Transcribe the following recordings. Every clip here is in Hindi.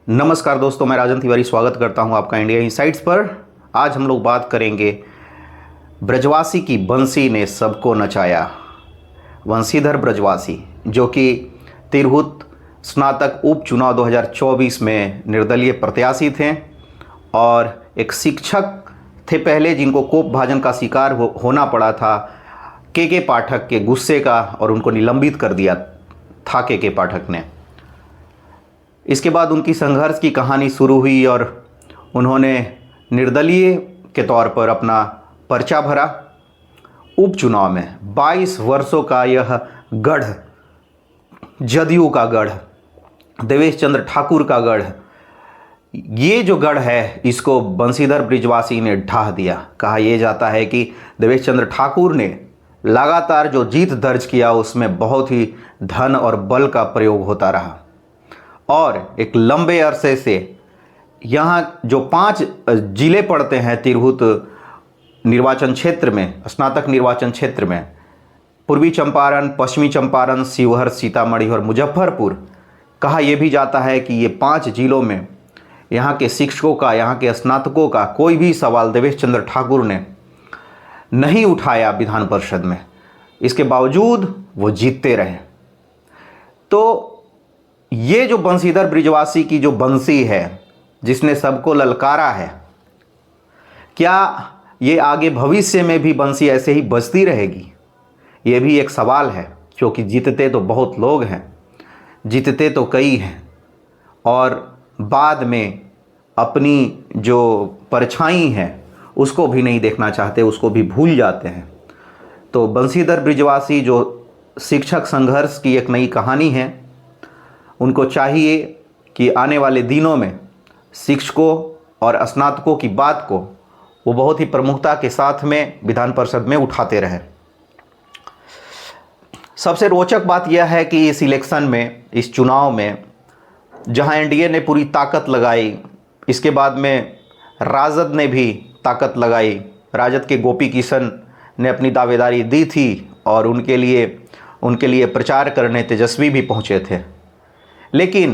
नमस्कार दोस्तों, मैं राजन तिवारी स्वागत करता हूं आपका इंडिया इनसाइट्स पर। आज हम लोग बात करेंगे ब्रजवासी की बंसी ने सबको नचाया। वंशीधर ब्रजवासी जो कि तिरहुत स्नातक उपचुनाव 2024 में निर्दलीय प्रत्याशी थे और एक शिक्षक थे पहले, जिनको कोप भाजन का शिकार होना पड़ा था के पाठक के गुस्से का और उनको निलंबित कर दिया था के पाठक ने। इसके बाद उनकी संघर्ष की कहानी शुरू हुई और उन्होंने निर्दलीय के तौर पर अपना पर्चा भरा। उपचुनाव में 22 वर्षों का यह गढ़, जदयू का गढ़, देवेश चंद्र ठाकुर का गढ़, ये जो गढ़ है इसको बंशीधर ब्रजवासी ने ढा दिया। कहा यह जाता है कि देवेश चंद्र ठाकुर ने लगातार जो जीत दर्ज किया उसमें बहुत ही धन और बल का प्रयोग होता रहा और एक लंबे अरसे से यहाँ जो 5 जिले पड़ते हैं तिरहुत निर्वाचन क्षेत्र में, स्नातक निर्वाचन क्षेत्र में, पूर्वी चंपारण, पश्चिमी चंपारण, शिवहर, सीतामढ़ी और मुजफ्फरपुर, कहा यह भी जाता है कि ये 5 जिलों में यहाँ के शिक्षकों का, यहाँ के स्नातकों का कोई भी सवाल देवेश चंद्र ठाकुर ने नहीं उठाया विधान परिषद में। इसके बावजूद वो जीतते रहे। तो ये जो बंशीधर ब्रजवासी की जो बंसी है जिसने सबको ललकारा है, क्या ये आगे भविष्य में भी बंसी ऐसे ही बजती रहेगी? ये भी एक सवाल है, क्योंकि जीतते तो बहुत लोग हैं, जीतते तो कई हैं और बाद में अपनी जो परछाई है उसको भी नहीं देखना चाहते, उसको भी भूल जाते हैं। तो बंशीधर ब्रजवासी जो शिक्षक संघर्ष की एक नई कहानी है, उनको चाहिए कि आने वाले दिनों में शिक्षकों और स्नातकों की बात को वो बहुत ही प्रमुखता के साथ में विधान परिषद में उठाते रहे। सबसे रोचक बात यह है कि इस इलेक्शन में, इस चुनाव में, जहां एनडीए ने पूरी ताकत लगाई, इसके बाद में राजद ने भी ताकत लगाई। राजद के गोपी किशन ने अपनी दावेदारी दी थी और उनके लिए प्रचार करने तेजस्वी भी पहुंचे थे, लेकिन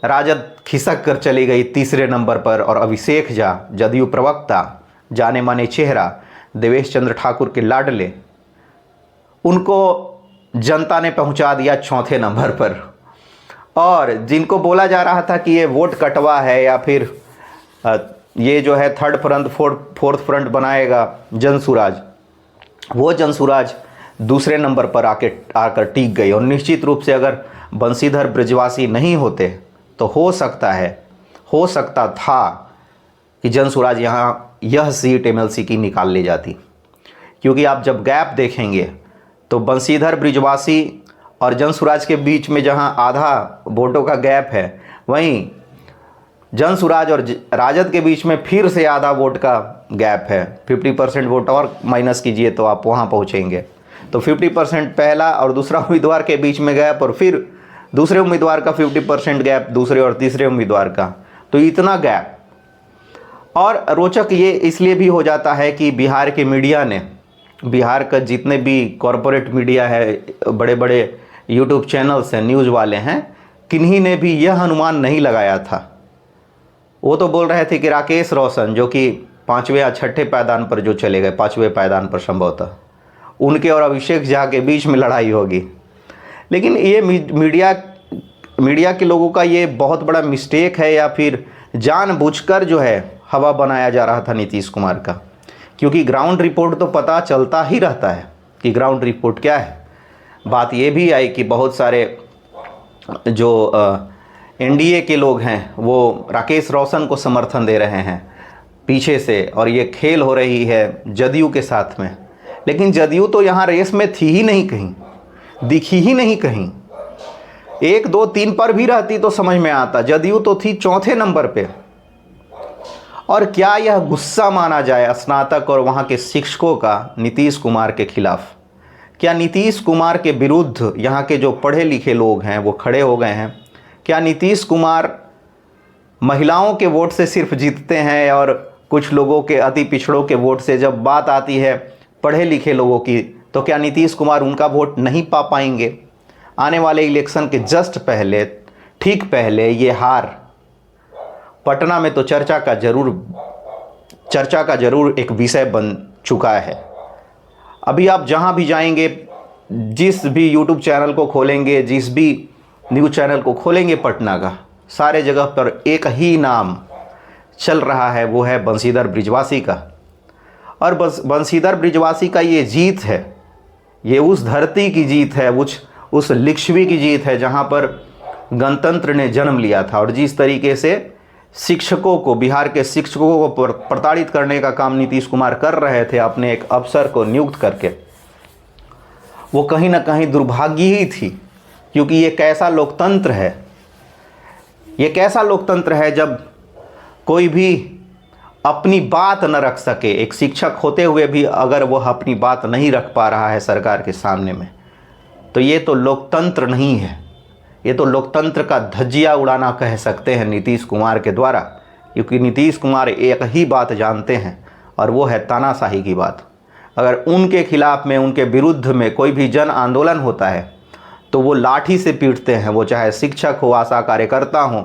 राजद खिसक कर चली गई तीसरे नंबर पर और अभिषेक झा, जदयू प्रवक्ता, जाने माने चेहरा, देवेश चंद्र ठाकुर के लाडले, उनको जनता ने पहुंचा दिया चौथे नंबर पर। और जिनको बोला जा रहा था कि ये वोट कटवा है या फिर ये जो है थर्ड फ्रंट फोर्थ फ्रंट बनाएगा जनसुराज, वो जनसुराज दूसरे नंबर पर आकर टिक गई। और निश्चित रूप से अगर बंशीधर ब्रजवासी नहीं होते तो हो सकता था कि जनसुराज यहाँ यह सीट एमएलसी की निकाल ले जाती, क्योंकि आप जब गैप देखेंगे तो बंशीधर ब्रजवासी और जनसुराज के बीच में जहाँ आधा वोटों का गैप है, वहीं जनसुराज और राजद के बीच में फिर से आधा वोट का गैप है। 50% वोट और माइनस कीजिए तो आप वहाँ पहुँचेंगे। तो 50% पहला और दूसरा उम्मीदवार के बीच में गैप और फिर दूसरे उम्मीदवार का 50% गैप दूसरे और तीसरे उम्मीदवार का, तो इतना गैप। और रोचक ये इसलिए भी हो जाता है कि बिहार के मीडिया ने, बिहार का जितने भी कॉरपोरेट मीडिया है, बड़े बड़े यूट्यूब चैनल्स हैं, न्यूज़ वाले हैं, किन्हीं ने भी यह अनुमान नहीं लगाया था। वो तो बोल रहे थे कि राकेश रोशन, जो कि 5वें या 6ठे पायदान पर जो चले गए, 5वें पायदान पर संभवतः, उनके और अभिषेक झा के बीच में लड़ाई होगी। लेकिन ये मीडिया के लोगों का ये बहुत बड़ा मिस्टेक है, या फिर जानबूझकर जो है हवा बनाया जा रहा था नीतीश कुमार का, क्योंकि ग्राउंड रिपोर्ट तो पता चलता ही रहता है कि ग्राउंड रिपोर्ट क्या है। बात ये भी आई कि बहुत सारे जो एनडीए के लोग हैं वो राकेश रोशन को समर्थन दे रहे हैं पीछे से, और ये खेल हो रही है जदयू के साथ में। लेकिन जदयू तो यहाँ रेस में थी ही नहीं, कहीं दिखी ही नहीं कहीं। 1, 2, 3 पर भी रहती तो समझ में आता, जदयू तो थी चौथे नंबर पे। और क्या यह गुस्सा माना जाए स्नातक और वहाँ के शिक्षकों का नीतीश कुमार के खिलाफ? क्या नीतीश कुमार के विरुद्ध यहाँ के जो पढ़े लिखे लोग हैं वो खड़े हो गए हैं? क्या नीतीश कुमार महिलाओं के वोट से सिर्फ जीतते हैं और कुछ लोगों के, अति पिछड़ों के वोट से? जब बात आती है पढ़े लिखे लोगों की, तो क्या नीतीश कुमार उनका वोट नहीं पा पाएंगे? आने वाले इलेक्शन के जस्ट पहले, ठीक पहले, ये हार पटना में तो चर्चा का जरूर एक विषय बन चुका है। अभी आप जहां भी जाएंगे, जिस भी यूट्यूब चैनल को खोलेंगे, जिस भी न्यूज़ चैनल को खोलेंगे पटना का, सारे जगह पर एक ही नाम चल रहा है, वो है बंशीधर बृजवासी का। और बस बंशीधर बृजवासी का ये जीत है, ये उस धरती की जीत है, उस लिच्छवी की जीत है जहाँ पर गणतंत्र ने जन्म लिया था। और जिस तरीके से शिक्षकों को, बिहार के शिक्षकों को प्रताड़ित करने का काम नीतीश कुमार कर रहे थे अपने एक अफसर को नियुक्त करके, वो कहीं ना कहीं दुर्भाग्य ही थी। क्योंकि ये कैसा लोकतंत्र है, ये कैसा लोकतंत्र है जब कोई भी अपनी बात न रख सके। एक शिक्षक होते हुए भी अगर वह अपनी बात नहीं रख पा रहा है सरकार के सामने में, तो ये तो लोकतंत्र नहीं है, ये तो लोकतंत्र का धज्जिया उड़ाना कह सकते हैं नीतीश कुमार के द्वारा। क्योंकि नीतीश कुमार एक ही बात जानते हैं, और वो है तानाशाही की बात। अगर उनके खिलाफ में, उनके विरुद्ध में कोई भी जन आंदोलन होता है तो वो लाठी से पीटते हैं। वो चाहे शिक्षक हो, आशा कार्यकर्ता हो,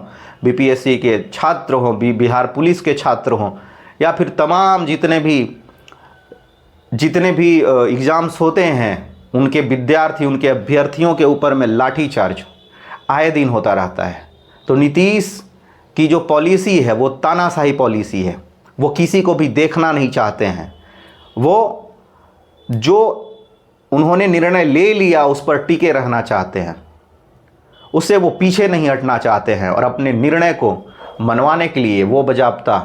बीपीएससी के छात्र हों, बिहार पुलिस के छात्र हों, या फिर तमाम जितने भी एग्ज़ाम्स होते हैं, उनके विद्यार्थी, उनके अभ्यर्थियों के ऊपर में लाठी चार्ज आए दिन होता रहता है। तो नीतीश की जो पॉलिसी है वो तानाशाही पॉलिसी है। वो किसी को भी देखना नहीं चाहते हैं। वो जो उन्होंने निर्णय ले लिया उस पर टिके रहना चाहते हैं, उससे वो पीछे नहीं हटना चाहते हैं। और अपने निर्णय को मनवाने के लिए वो बजाबता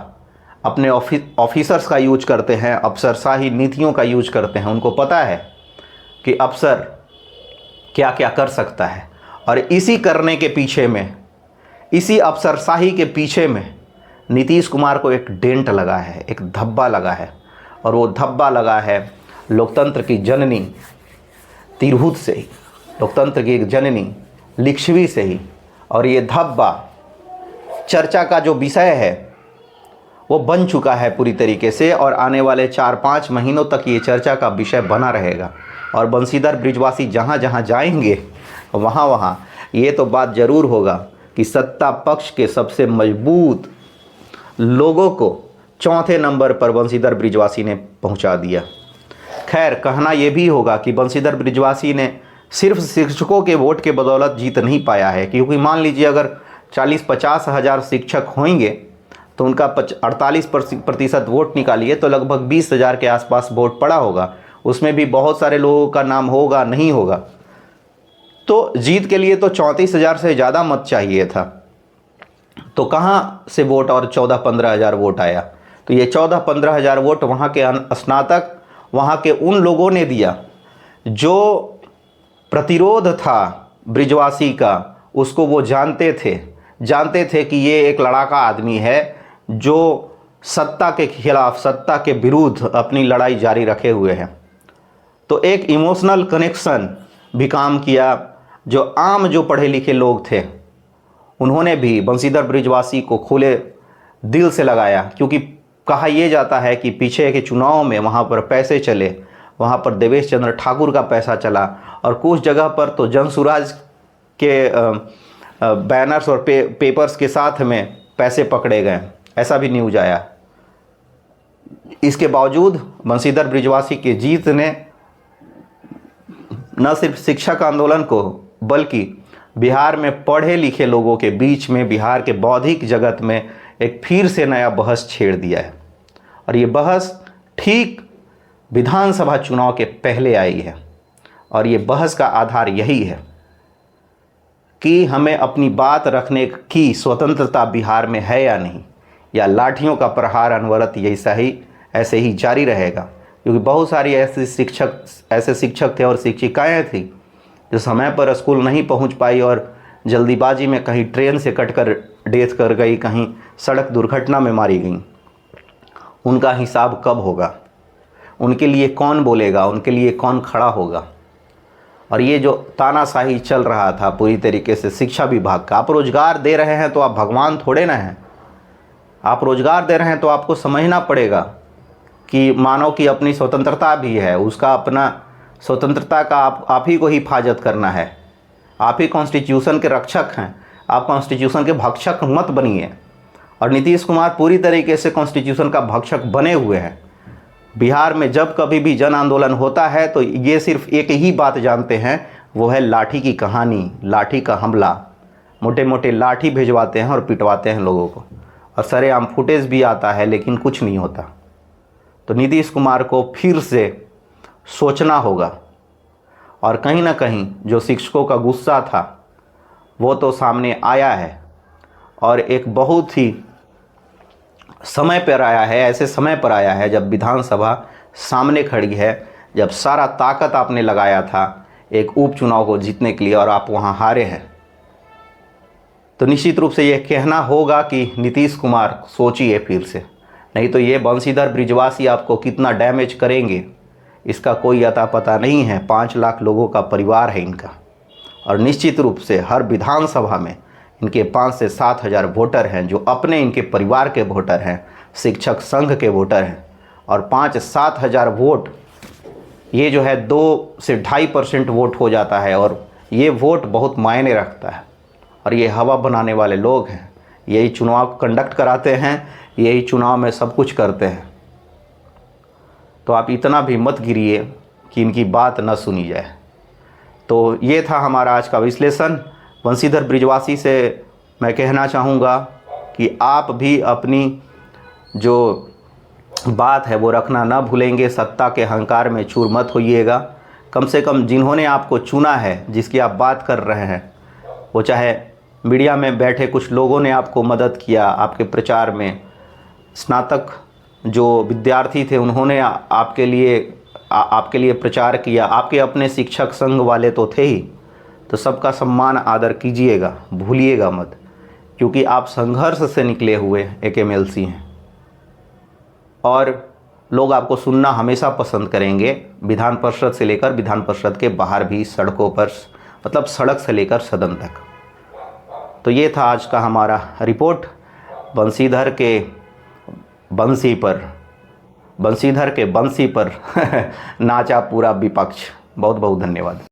अपने ऑफिसर्स का यूज करते हैं, अफसरशाही नीतियों का यूज करते हैं। उनको पता है कि अफसर क्या क्या कर सकता है, और इसी करने के पीछे में, इसी अफसरशाही के पीछे में नीतीश कुमार को एक डेंट लगा है, एक धब्बा लगा है। और वो धब्बा लगा है लोकतंत्र की जननी तिरहुत से ही, लोकतंत्र की जननी लिच्छवी से ही। और ये धब्बा चर्चा का जो विषय है वो बन चुका है पूरी तरीके से, और आने वाले 4-5 महीनों तक ये चर्चा का विषय बना रहेगा। और बंशीधर बृजवासी जहाँ जहाँ जाएंगे वहाँ वहाँ ये तो बात ज़रूर होगा कि सत्ता पक्ष के सबसे मजबूत लोगों को चौथे नंबर पर बंशीधर बृजवासी ने पहुँचा दिया। खैर, कहना ये भी होगा कि बंशीधर बृजवासी ने सिर्फ शिक्षकों के वोट के बदौलत जीत नहीं पाया है। क्योंकि मान लीजिए अगर 40-50 हज़ार शिक्षक होंगे तो उनका 48% वोट निकालिए तो लगभग 20 हज़ार के आसपास वोट पड़ा होगा। उसमें भी बहुत सारे लोगों का नाम होगा, नहीं होगा। तो जीत के लिए तो 34 हज़ार से ज़्यादा मत चाहिए था। तो कहाँ से वोट और 14-15 हज़ार वोट आया? तो ये 14-15 हज़ार वोट वहाँ के स्नातक, वहाँ के उन लोगों ने दिया जो प्रतिरोध था बृजवासी का, उसको वो जानते थे कि ये एक लड़ाका आदमी है जो सत्ता के खिलाफ, सत्ता के विरुद्ध अपनी लड़ाई जारी रखे हुए हैं। तो एक इमोशनल कनेक्शन भी काम किया। जो पढ़े लिखे लोग थे उन्होंने भी बंशीधर बृजवासी को खुले दिल से लगाया। क्योंकि कहा यह जाता है कि पीछे के चुनाव में वहाँ पर पैसे चले, वहाँ पर देवेश चंद्र ठाकुर का पैसा चला, और कुछ जगह पर तो जनसुराज के बैनर्स और पेपर्स के साथ में पैसे पकड़े गए, ऐसा भी न्यूज आया। इसके बावजूद बंशीधर बृजवासी की जीत ने न सिर्फ शिक्षक आंदोलन को बल्कि बिहार में पढ़े लिखे लोगों के बीच में, बिहार के बौद्धिक जगत में एक फिर से नया बहस छेड़ दिया है। और ये बहस ठीक विधानसभा चुनाव के पहले आई है। और ये बहस का आधार यही है कि हमें अपनी बात रखने की स्वतंत्रता बिहार में है या नहीं, या लाठियों का प्रहार अनवरत ऐसे ही जारी रहेगा। क्योंकि बहुत सारी ऐसे शिक्षक थे और शिक्षिकाएँ थी जो समय पर स्कूल नहीं पहुंच पाई और जल्दीबाजी में कहीं ट्रेन से कटकर डेथ कर गई, कहीं सड़क दुर्घटना में मारी गई। उनका हिसाब कब होगा? उनके लिए कौन बोलेगा? उनके लिए कौन खड़ा होगा? और ये जो तानाशाही चल रहा था पूरी तरीके से शिक्षा विभाग का, आप रोज़गार दे रहे हैं तो आप भगवान थोड़े ना हैं। आप रोज़गार दे रहे हैं तो आपको समझना पड़ेगा कि मानव की अपनी स्वतंत्रता भी है, उसका अपना स्वतंत्रता का आप ही को हिफाजत करना है। आप ही कॉन्स्टिट्यूशन के रक्षक हैं, आप कॉन्स्टिट्यूशन के भक्षक मत बनिए। और नीतीश कुमार पूरी तरीके से कॉन्स्टिट्यूशन का भक्षक बने हुए हैं। बिहार में जब कभी भी जन आंदोलन होता है तो ये सिर्फ एक ही बात जानते हैं, वो है लाठी की कहानी, लाठी का हमला। मोटे मोटे लाठी भिजवाते हैं और पिटवाते हैं लोगों को, और सरेआम फुटेज भी आता है, लेकिन कुछ नहीं होता। तो नीतीश कुमार को फिर से सोचना होगा, और कहीं ना कहीं जो शिक्षकों का गुस्सा था वो तो सामने आया है, और एक बहुत ही समय पर आया है, ऐसे समय पर आया है जब विधानसभा सामने खड़ी है, जब सारा ताकत आपने लगाया था एक उपचुनाव को जीतने के लिए और आप वहां हारे हैं। तो निश्चित रूप से ये कहना होगा कि नीतीश कुमार सोचिए फिर से, नहीं तो ये बंशीधर ब्रिजवासी आपको कितना डैमेज करेंगे इसका कोई अता पता नहीं है। 5 लाख लोगों का परिवार है इनका, और निश्चित रूप से हर विधानसभा में इनके 5 से 7 हज़ार वोटर हैं जो अपने इनके परिवार के वोटर हैं, शिक्षक संघ के वोटर हैं। और 5-7 हज़ार वोट ये जो है 2 से 2.5% वोट हो जाता है, और ये वोट बहुत मायने रखता है। और ये हवा बनाने वाले लोग हैं, यही चुनाव कंडक्ट कराते हैं, यही चुनाव में सब कुछ करते हैं। तो आप इतना भी मत गिरिए कि इनकी बात न सुनी जाए। तो ये था हमारा आज का विश्लेषण। बंशीधर ब्रिजवासी से मैं कहना चाहूँगा कि आप भी अपनी जो बात है वो रखना ना भूलेंगे, सत्ता के अहंकार में चूर मत होइएगा। कम से कम जिन्होंने आपको चुना है, जिसकी आप बात कर रहे हैं, वो चाहे मीडिया में बैठे कुछ लोगों ने आपको मदद किया आपके प्रचार में, स्नातक जो विद्यार्थी थे उन्होंने आपके लिए प्रचार किया, आपके अपने शिक्षक संघ वाले तो थे ही। तो सबका सम्मान आदर कीजिएगा, भूलिएगा मत, क्योंकि आप संघर्ष से निकले हुए एक एमएलसी हैं और लोग आपको सुनना हमेशा पसंद करेंगे, विधान परिषद से लेकर विधान परिषद के बाहर भी, सड़कों पर, मतलब सड़क से लेकर सदन तक। तो ये था आज का हमारा रिपोर्ट। बंशीधर के बंसी पर नाचा पूरा विपक्ष। बहुत बहुत धन्यवाद।